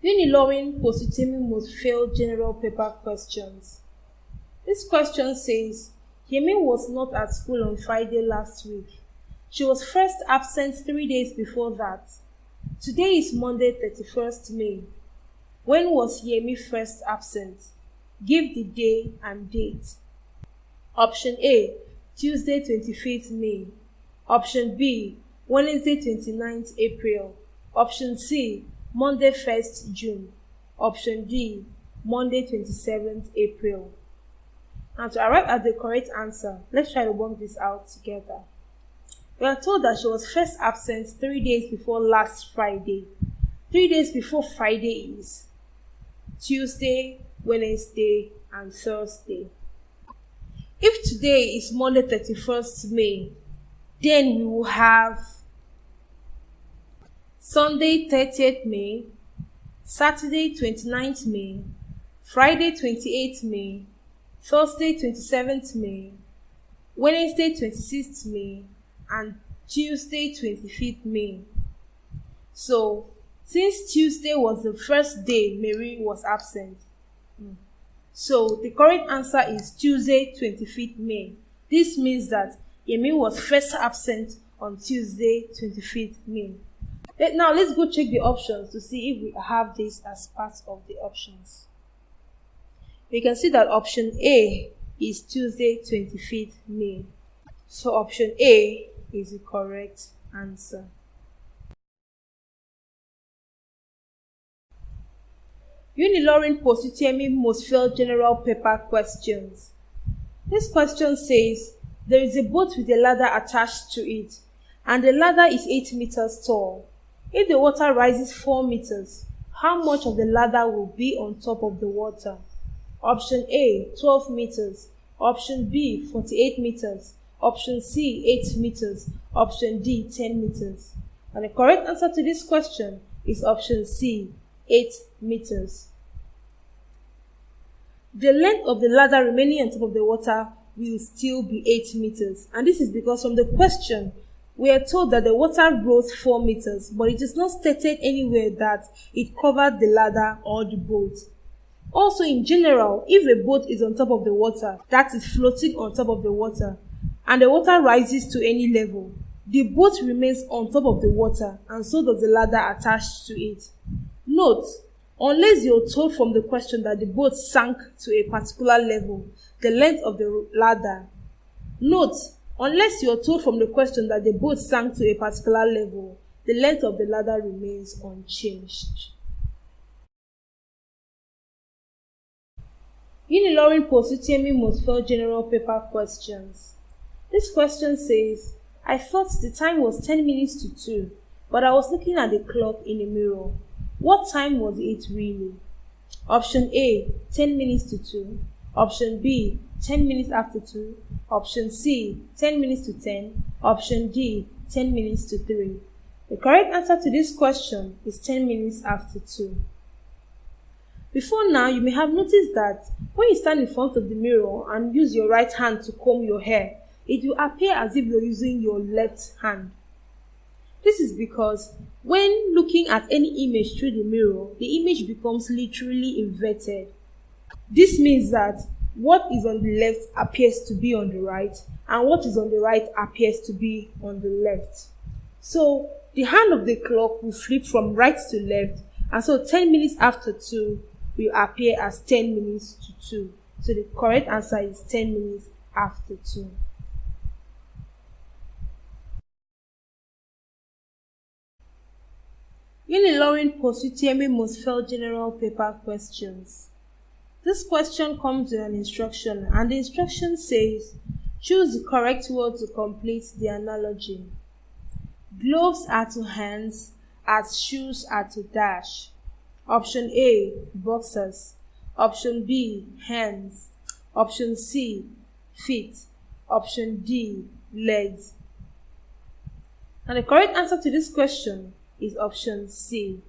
Unilorin post-UTME most failed general paper questions. This question says, Yemi was not at school on Friday last week. She was first absent 3 days before that. Today is Monday 31st May. When was Yemi first absent? Give the day and date. Option A, Tuesday 25th May. Option B, Wednesday 29th April. Option C, Monday 1st June. Option D, Monday 27th April. And to arrive at the correct answer, let's try to work this out together. We are told that she was first absent 3 days before last Friday. 3 days before Friday is Tuesday, Wednesday, and Thursday. If today is Monday 31st May, then we will have Sunday 30th May, Saturday 29th May, Friday 28th May, Thursday 27th May, Wednesday 26th May, and Tuesday 25th May. So, since Tuesday was the first day Mary was absent, so the correct answer is Tuesday 25th May. This means that Yemi was first absent on Tuesday 25th May. Now let's go check the options to see if we have this as part of the options. We can see that option A is Tuesday 25th May. So option A is the correct answer. Unilorin post-UTME most failed general paper questions. This question says, there is a boat with a ladder attached to it, and the ladder is 8 meters tall. If the water rises 4 meters, how much of the ladder will be on top of the water? Option A, 12 meters. Option B, 48 meters. Option C, 8 meters. Option D, 10 meters. And the correct answer to this question is option C, 8 meters. The length of the ladder remaining on top of the water will still be 8 meters. And this is because from the question, we are told that the water rose 4 meters, but it is not stated anywhere that it covered the ladder or the boat. Also, in general, if a boat is on top of the water, that is floating on top of the water, and the water rises to any level, the boat remains on top of the water, and so does the ladder attached to it. Note, unless you're told from the question that the boat sank to a particular level, the length of the ladder. Note, unless you're told from the question that the boat sank to a particular level, the length of the ladder remains unchanged. Unilorin post-UTME most failed general paper questions. This question says, I thought the time was 10 minutes to 2, but I was looking at the clock in a mirror. What time was it really? Option A, 10 minutes to 2. Option B, 10 minutes after 2. Option C, 10 minutes to 10. Option D, 10 minutes to 3. The correct answer to this question is 10 minutes after 2. Before now, you may have noticed that when you stand in front of the mirror and use your right hand to comb your hair, it will appear as if you're using your left hand. This is because when looking at any image through the mirror, the image becomes literally inverted. This means that what is on the left appears to be on the right, and what is on the right appears to be on the left. So the hand of the clock will flip from right to left, and so 10 minutes after 2 will appear as 10 minutes to 2. So the correct answer is 10 minutes after 2. Unilorin post-UTME most failed general paper questions. This question comes with an instruction, and the instruction says, choose the correct word to complete the analogy. Gloves are to hands as shoes are to dash. Option A, boxers. Option B, hands. Option C, feet. Option D, legs. And the correct answer to this question is option C,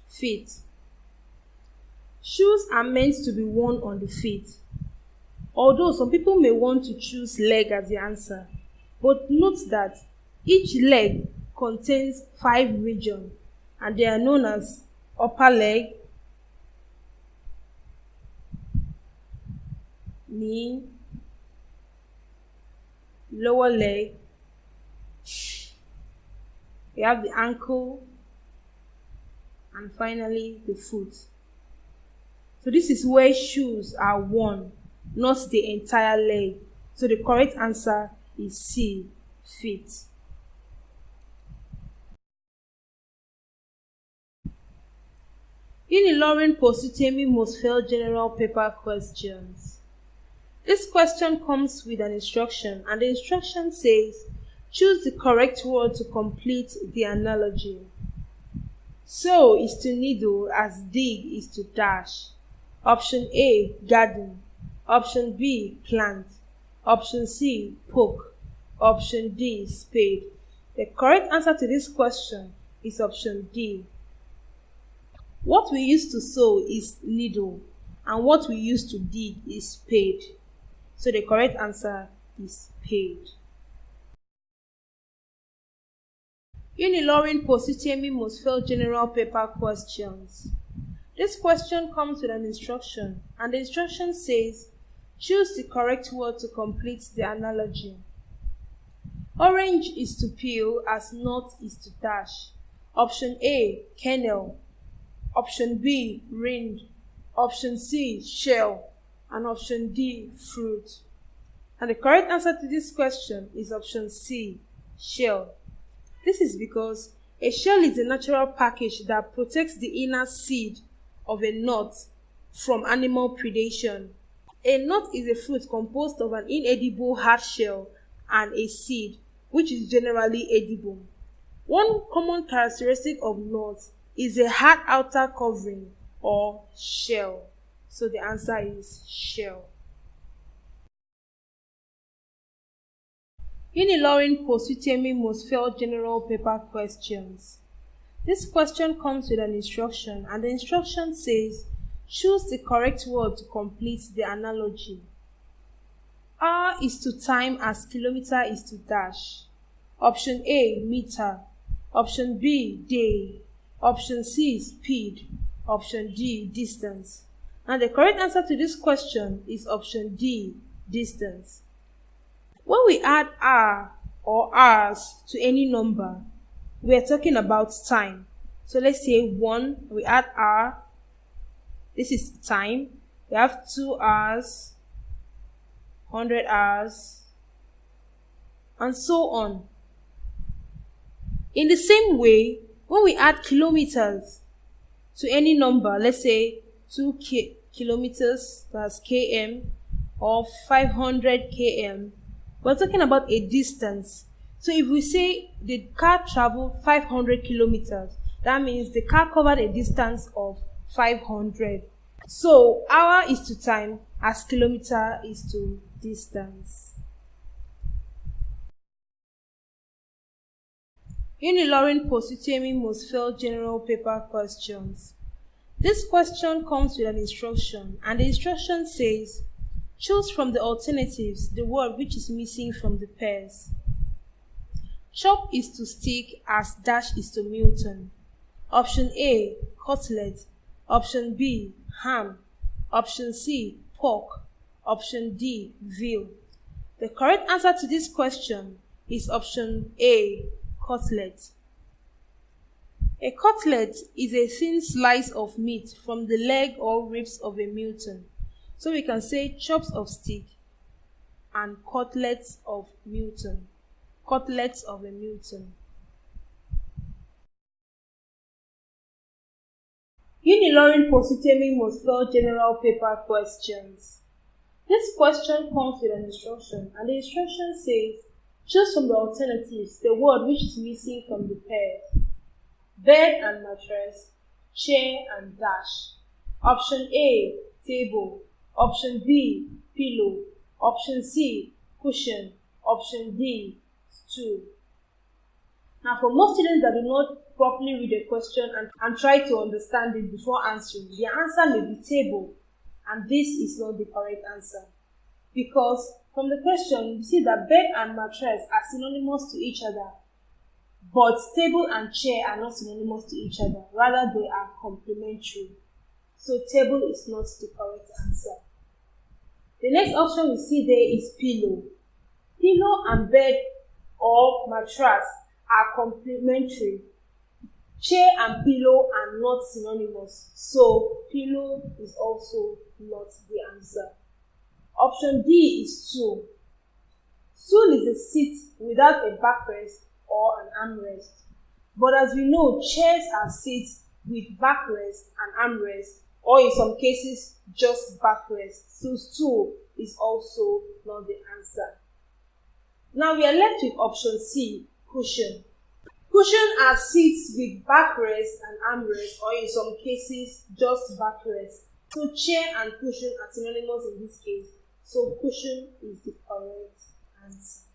feet. Shoes are meant to be worn on the feet, although some people may want to choose leg as the answer. But note that each leg contains 5 regions, and they are known as upper leg, knee, lower leg. We have the ankle, and finally the foot. So this is where shoes are worn, not the entire leg. So the correct answer is C, feet. Unilorin post-UTME must fail general paper questions. This question comes with an instruction, and the instruction says, choose the correct word to complete the analogy. Sow is to needle as dig is to dash. Option A, garden. Option B, plant. Option C, poke. Option D, spade. The correct answer to this question is option D. What we use to sow is needle, and what we use to dig is spade. So the correct answer is spade. Unilorin post-UTME must fail general paper questions. This question comes with an instruction, and the instruction says, choose the correct word to complete the analogy. Orange is to peel as nut is to dash. Option A, kernel. Option B, rind. Option C, shell. And option D, fruit. And the correct answer to this question is option C, shell. This is because a shell is a natural package that protects the inner seed of a nut from animal predation. A nut is a fruit composed of an inedible hard shell and a seed, which is generally edible. One common characteristic of nuts is a hard outer covering or shell. So the answer is shell. Unilorin post-UTME must fail general paper questions. This question comes with an instruction, and the instruction says, choose the correct word to complete the analogy. Hour is to time as kilometer is to dash. Option A, meter. Option B, day. Option C, speed. Option D, distance. And the correct answer to this question is option D, distance. When we add hour or hours to any number, we are talking about time. So let's say 1, we add hour. This is time. We have 2 hours, 100 hours, and so on. In the same way, when we add kilometers to any number, let's say 2 kilometers, that's km, or 500 km, we're talking about a distance. So if we say the car traveled 500 kilometers, that means the car covered a distance of 500. So hour is to time as kilometer is to distance. Unilorin post-UTME must fail general paper questions. This question comes with an instruction, and the instruction says, choose from the alternatives the word which is missing from the pairs. Chop is to stick as dash is to Milton. Option A, cutlet. Option B, ham. Option C, pork. Option D, veal. The correct answer to this question is option A, cutlet. A cutlet is a thin slice of meat from the leg or ribs of a mutton. So we can say chops of steak and cutlets of mutton. Cutlets of a mutton. Unilorin post-UTME must fail general paper questions. This question comes with an instruction, and the instruction says, choose from the alternatives the word which is missing from the pairs. Bed and mattress, chair and dash. Option A, table. Option B, pillow. Option C, cushion. Option D, stool. Now for most students that do not properly read the question and try to understand it before answering, the answer may be table, and this is not the correct answer. Because from the question, you see that bed and mattress are synonymous to each other. But table and chair are not synonymous to each other, rather they are complementary. So table is not the correct answer. The next option we see there is pillow. Pillow and bed or mattress are complementary. Chair and pillow are not synonymous, so pillow is also not the answer. Option D is stool. Stool is a seat without a backrest or an armrest. But as we know, chairs are seats with backrest and armrest, or in some cases, just backrest. So stool is also not the answer. Now we are left with option C, cushion. Cushion are seats with backrest and armrest, or in some cases, just backrest. So chair and cushion are synonymous in this case. So cushion is the correct answer.